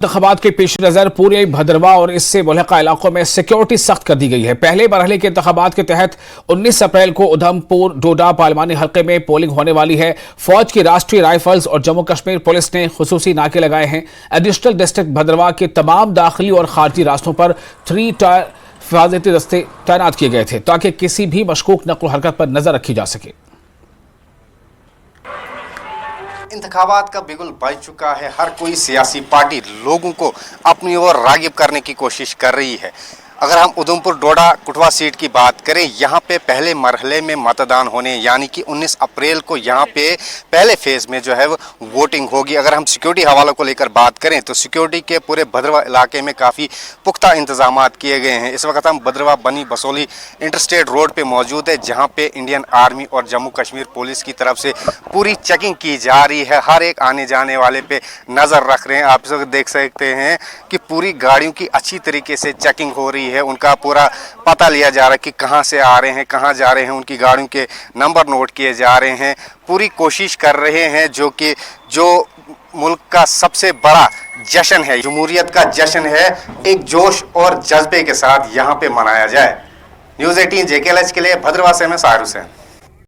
इंतखाबात के पेश नज़र पूरे भद्रवाह और इससे मुल्हिका इलाकों में सिक्योरिटी सख्त कर दी गई है। पहले मरहले के इंतखाबात के तहत 19 अप्रैल को उधमपुर डोडा पार्लिमानी हल्के में पोलिंग होने वाली है। फौज की राष्ट्रीय राइफल्स और जम्मू कश्मीर पुलिस ने खुसूसी नाके लगाए हैं। एडिशनल डिस्ट्रिक्ट भद्रवाह के तमाम दाखिली और खारजी रास्तों पर 3 टायर हिफाजती दस्ते तैनात किए गए थे ताकि किसी भी मशकूक नक्ल हरकत पर नजर रखी जा सके। इंतखाबात का बिगुल बज चुका है। हर कोई सियासी पार्टी लोगों को अपनी ओर रागिब करने की कोशिश कर रही है। अगर हम उधमपुर डोडा कुटवा सीट की बात करें, यहाँ पे पहले मरहले में मतदान होने यानी कि 19 अप्रैल को यहाँ पे पहले फेज़ में जो है वो वोटिंग होगी। अगर हम सिक्योरिटी हवालों को लेकर बात करें तो सिक्योरिटी के पूरे भद्रवाह इलाके में काफ़ी पुख्ता इंतजाम किए गए हैं। इस वक्त हम भद्रवाह बनी बसोली इंटरस्टेट रोड पे मौजूद है, जहाँ पे इंडियन आर्मी और जम्मू कश्मीर पुलिस की तरफ से पूरी चेकिंग की जा रही है। हर एक आने जाने वाले पे नज़र रख रहे हैं। आप सब देख सकते हैं कि पूरी गाड़ियों की अच्छी तरीके से चेकिंग हो रही है। उनका पूरा पता लिया जा रहा है कि कहां से आ रहे हैं, कहां जा रहे हैं, उनकी गाड़ियों के नंबर नोट किए जा रहे हैं। पूरी कोशिश कर रहे हैं जो मुल्क का सबसे बड़ा जश्न है, जमहूरियत का जश्न है, एक जोश और जज्बे के साथ यहां पे मनाया जाए। न्यूज़ 18 JKLH के लिए भद्रवाह से मैं साहिर हुसैन।